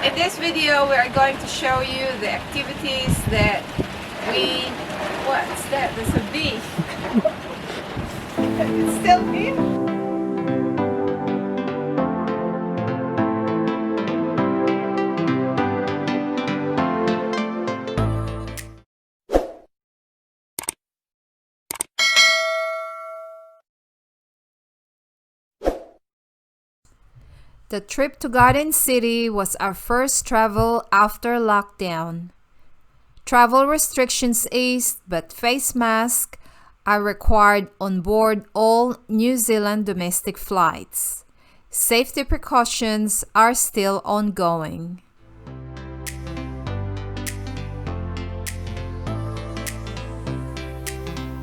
In this video, we are going to show you the activities that what's that? There's a bee. It's still here. The trip to Garden City was our first travel after lockdown. Travel restrictions eased, but face masks are required on board all New Zealand domestic flights. Safety precautions are still ongoing.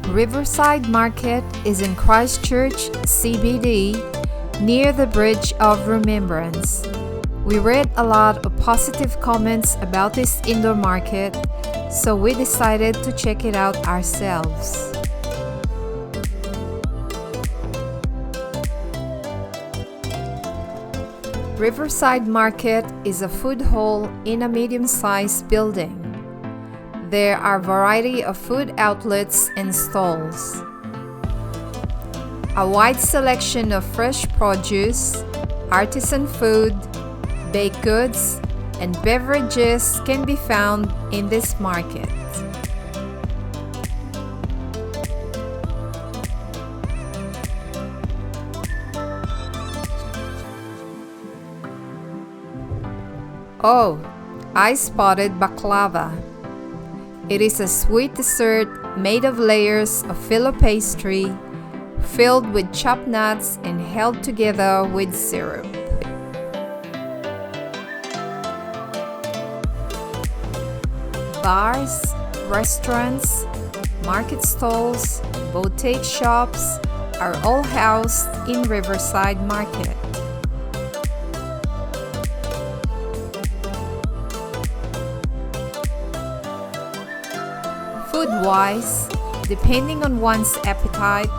Riverside Market is in Christchurch CBD, near the Bridge of Remembrance. We read a lot of positive comments about this indoor market, so we decided to check it out ourselves. Riverside Market is a food hall in a medium-sized building. There are a variety of food outlets and stalls. A wide selection of fresh produce, artisan food, baked goods, and beverages can be found in this market. Oh, I spotted baklava. It is a sweet dessert made of layers of filo pastry filled with chopped nuts and held together with syrup. Bars, restaurants, market stalls, boutique shops are all housed in Riverside Market. Food-wise, depending on one's appetite,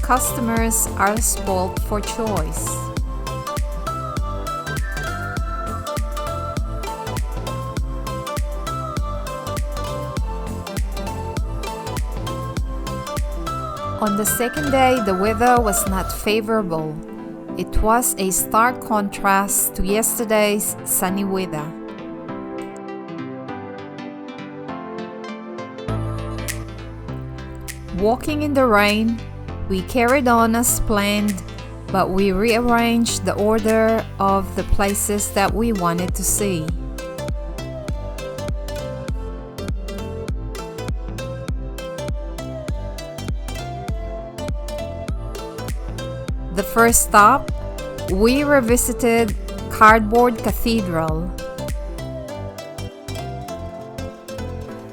customers are spoiled for choice. On the second day, the weather was not favorable. It was a stark contrast to yesterday's sunny weather. Walking in the rain, we carried on as planned, but we rearranged the order of the places that we wanted to see. The first stop, we revisited Cardboard Cathedral.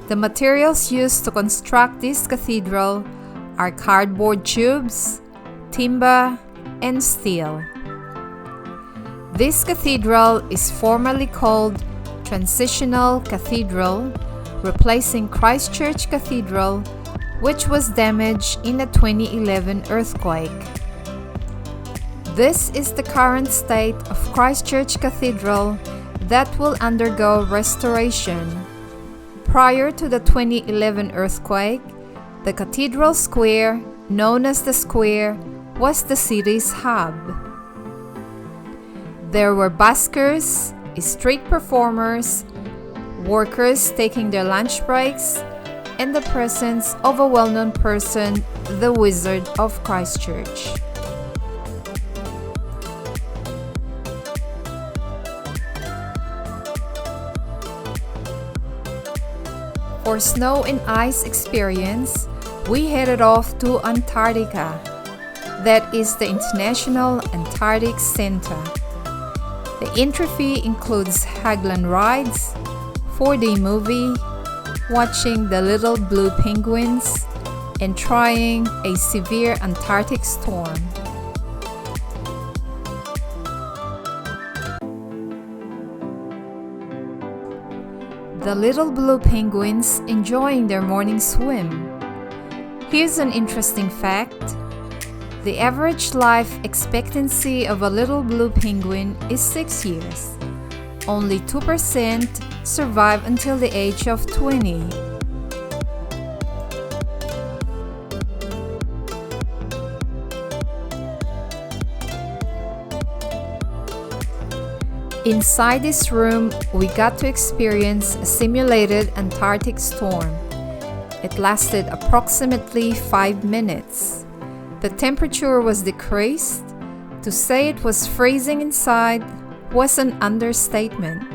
The materials used to construct this cathedral are cardboard tubes, timber, and steel. This cathedral is formally called Transitional Cathedral, replacing Christchurch Cathedral, which was damaged in the 2011 earthquake. This is the current state of Christchurch Cathedral that will undergo restoration. Prior to the 2011 earthquake, the Cathedral Square, known as the Square, was the city's hub. There were buskers, street performers, workers taking their lunch breaks, and the presence of a well-known person, the Wizard of Christchurch. For snow and ice experience, we headed off to Antarctica. That is the International Antarctic Center. The entry fee includes Hagland rides, 4D movie, watching the little blue penguins, and trying a severe Antarctic storm. The little blue penguins enjoying their morning swim. Here's an interesting fact. The average life expectancy of a little blue penguin is 6 years, only 2% survive until the age of 20. Inside this room, we got to experience a simulated Antarctic storm. It lasted approximately 5 minutes. The temperature was decreased. To say it was freezing inside was an understatement.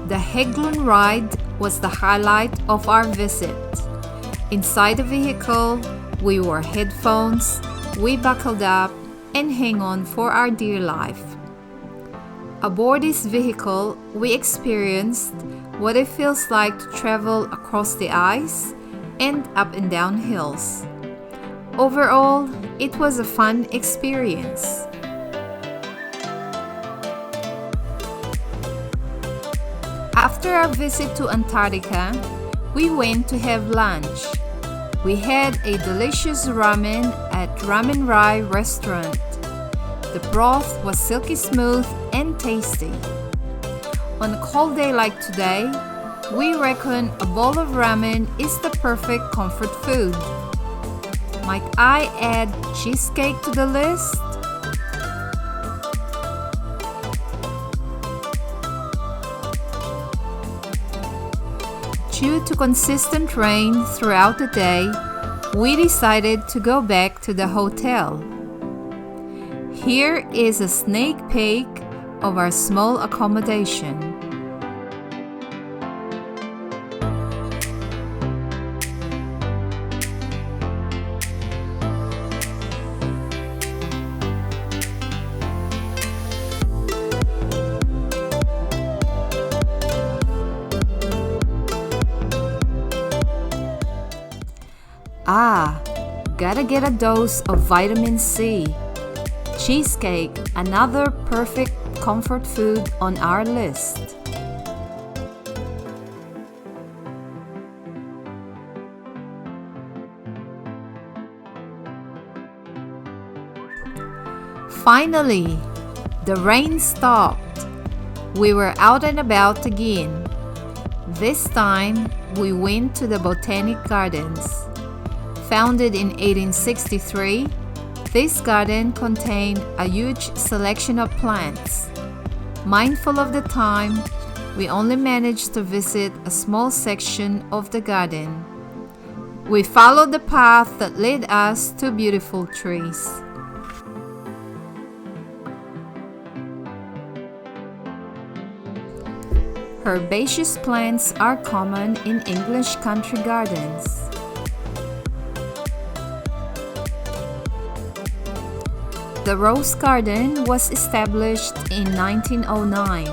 The Heglund ride was the highlight of our visit. Inside the vehicle, we wore headphones, we buckled up, and hang on for our dear life. Aboard this vehicle, we experienced what it feels like to travel across the ice and up and down hills. Overall, it was a fun experience. After our visit to Antarctica, we went to have lunch. We had a delicious ramen at Ramen Rai restaurant. The broth was silky smooth and tasty. On a cold day like today, we reckon a bowl of ramen is the perfect comfort food. Might I add cheesecake to the list? Due to consistent rain throughout the day, we decided to go back to the hotel. Here is a sneak peek of our small accommodation. Gotta get a dose of vitamin C. Cheesecake, another perfect comfort food on our list. Finally, the rain stopped. We were out and about again. This time, we went to the Botanic Gardens. Founded in 1863, this garden contained a huge selection of plants. Mindful of the time, we only managed to visit a small section of the garden. We followed the path that led us to beautiful trees. Herbaceous plants are common in English country gardens. The Rose Garden was established in 1909.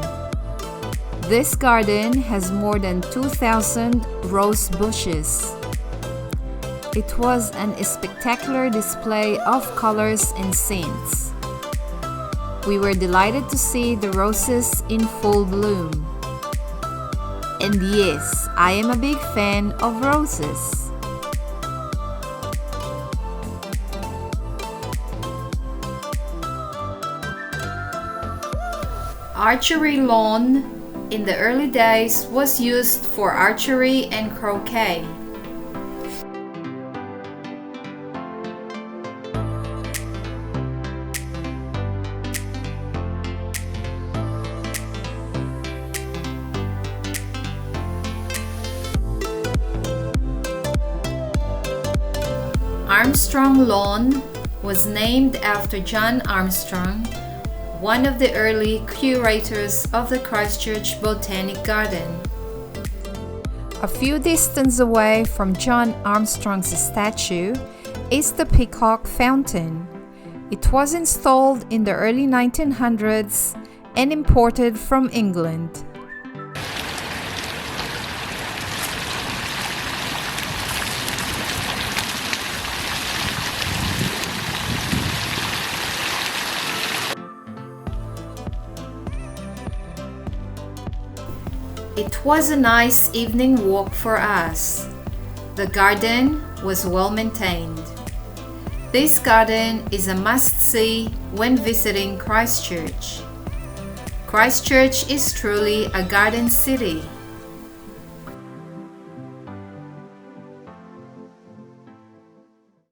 This garden has more than 2,000 rose bushes. It was a spectacular display of colors and scents. We were delighted to see the roses in full bloom. And yes, I am a big fan of roses. Archery lawn in the early days was used for archery and croquet. Armstrong Lawn was named after John Armstrong, one of the early curators of the Christchurch Botanic Garden. A few distance away from John Armstrong's statue is the Peacock Fountain. It was installed in the early 1900s and imported from England. It was a nice evening walk for us. The garden was well maintained. This garden is a must-see when visiting Christchurch. Christchurch is truly a garden city.